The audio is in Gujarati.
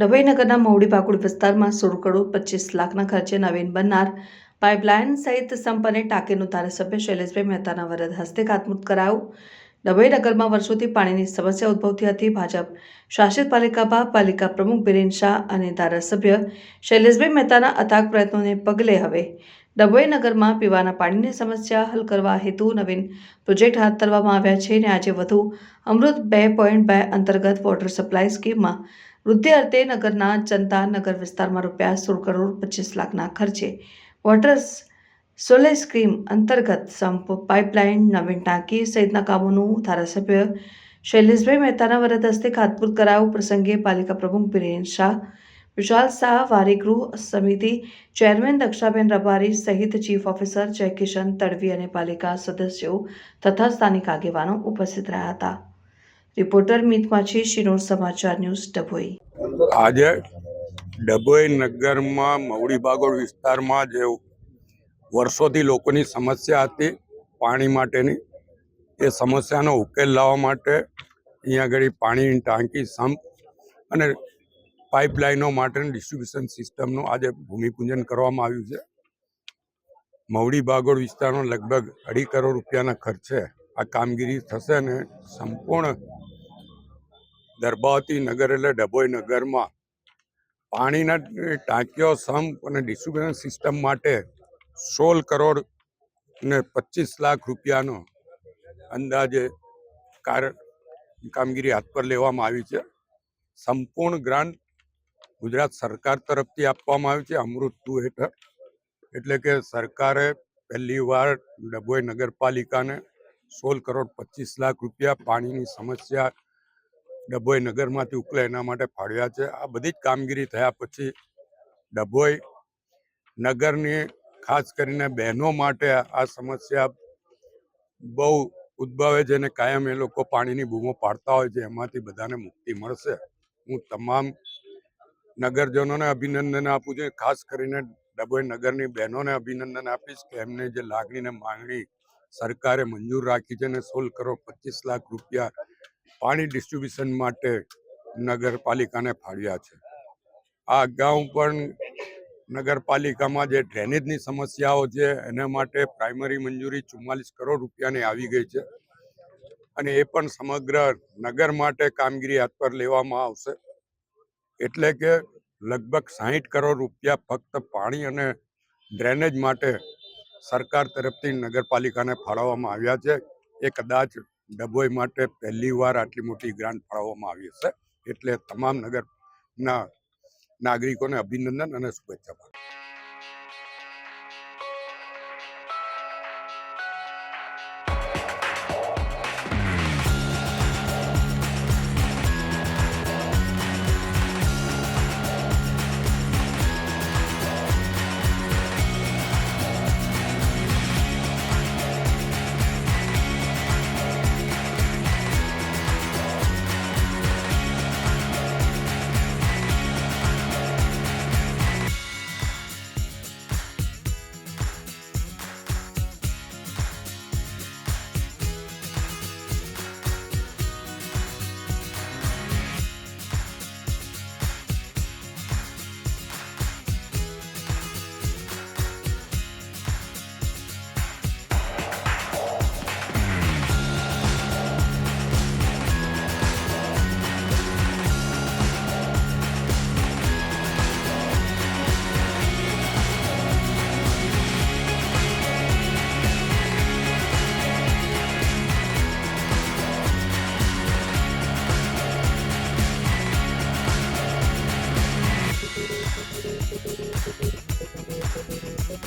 ડભોઈ નગરના મહુડી ભાગોળ વિસ્તારમાં 16 કરોડ 25 લાખના ખર્ચે નવીન બનનાર પાઇપલાઇન સહિત સંપ અને ટાંકીનું ધારાસભ્ય શૈલેષભાઈ મહેતાના વરદ હસ્તે ખાતમુહૂર્ત કરાયું। ડભોઈ નગરમાં વર્ષોથી પાણીની સમસ્યા ઉદ્ભવતી હતી। ભાજપ શાસિત પાલિકા પ્રમુખ બિરેન શાહ અને ધારાસભ્ય શૈલેષભાઈ મહેતાના અથાગ પ્રયત્નોને પગલે હવે ડભોઈ નગરમાં પીવાના પાણીની સમસ્યા હલ કરવા હેતુ નવીન પ્રોજેક્ટ હાથ ધરવામાં આવ્યા છે અને આજે વધુ અમૃત 2.2 અંતર્ગત વોટર સપ્લાય સ્કીમમાં વૃદ્ધિ અર્થે નગરના જનતા નગર વિસ્તારમાં રૂપિયા 16 કરોડ 25 લાખના ખર્ચે વોટર સોલે સ્કીમ અંતર્ગત સંપ, પાઇપલાઇન, નવીન ટાંકી સહિતના કામોનું ધારાસભ્ય શૈલેષભાઈ મહેતાના વરદ હસ્તે ખાતમુહૂર્ત કરાયું। પ્રસંગે પાલિકા પ્રમુખ બિરેન શાહ, વિશાલ શાહ, વારીગૃહ સમિતિ ચેરમેન દક્ષાબેન રબારી સહિત ચીફ ઓફિસર જયકિશન તડવી અને પાલિકા સદસ્યો તથા સ્થાનિક આગેવાનો ઉપસ્થિત રહ્યા હતા। રિપોર્ટર મિત માછી, શિનોર સમાચાર ન્યૂઝ, ડભોઈ। આજે ડભોઈ નગરમાં મહુડી ભાગોળ વિસ્તારમાં જે વર્ષોથી લોકોની સમસ્યા હતી પાણી માટેની, એ સમસ્યાનો ઉકેલ લાવવા માટે અહીંયા આગળ પાણીની ટાંકી, સંપ અને પાઇપલાઇનો માટેની ડિસ્ટ્રીબ્યુશન સિસ્ટમનું આજે ભૂમિપૂજન કરવામાં આવ્યું છે। મહુડી ભાગોળ વિસ્તારમાં લગભગ 2.5 કરોડ રૂપિયાના ખર્ચે આ કામગીરી થશે અને સંપૂર્ણ દર્ભાવતી નગર એટલે ડભોઈ નગરમાં પાણીના ટાંકીઓ, સંપ અને ડિસ્ટ્રીબ્યુશન સિસ્ટમ માટે 16 કરોડ ને 25 લાખ રૂપિયાનો અંદાજે કામગીરી હાથ પર લેવામાં આવી છે। સંપૂર્ણ ગ્રાન્ટ ગુજરાત સરકાર તરફથી આપવામાં આવ્યું છે અમૃત 2 હેઠળ। એટલે કે સરકારે પહેલી વાર ડભોઈ નગરપાલિકાને 16 કરોડ 25 લાખ રૂપિયા પાણીની સમસ્યા ડભોઈ નગરમાંથી ઉકલે એના માટે ફાળવ્યા છે। આ બધી જ કામગીરી થયા પછી ડભોઈ નગરની ખાસ કરીને બહેનો માટે આ સમસ્યા બહુ ઉદ્ભવે છે અને કાયમ એ લોકો પાણીની બૂમો પાડતા હોય છે, એમાંથી બધાને મુક્તિ મળશે। હું તમામ નગરજનોને અભિનંદન આપું છું, ખાસ કરીને ડભોઈ નગરની બહેનોને અભિનંદન આપીશ કે એમને જે લાગણી ને માંગણી સરકારે મંજૂર રાખી છે અને 16 કરોડ 25 લાખ રૂપિયા પાણી ડિસ્ટ્રીબ્યુશન માટે નગરપાલિકાને ફાળવ્યા છે। આ અગાઉ પણ નગરપાલિકામાં જે ડ્રેનેજની સમસ્યાઓ છે એના માટે પ્રાઇમરી મંજૂરી 44 કરોડ રૂપિયાની આવી ગઈ છે અને એ પણ સમગ્ર નગર માટે કામગીરી હાથ પર લેવામાં આવશે। એટલે કે લગભગ 60 કરોડ રૂપિયા ફક્ત પાણી અને ડ્રેનેજ માટે સરકાર તરફથી નગરપાલિકાને ફાળવવામાં આવ્યા છે। એ કદાચ ડભોઈ માટે પહેલી વાર આટલી મોટી ગ્રાન્ટ ફાળવવામાં આવી હશે। એટલે તમામ નગરના નાગરિકોને અભિનંદન અને શુભેચ્છા પાઠવું।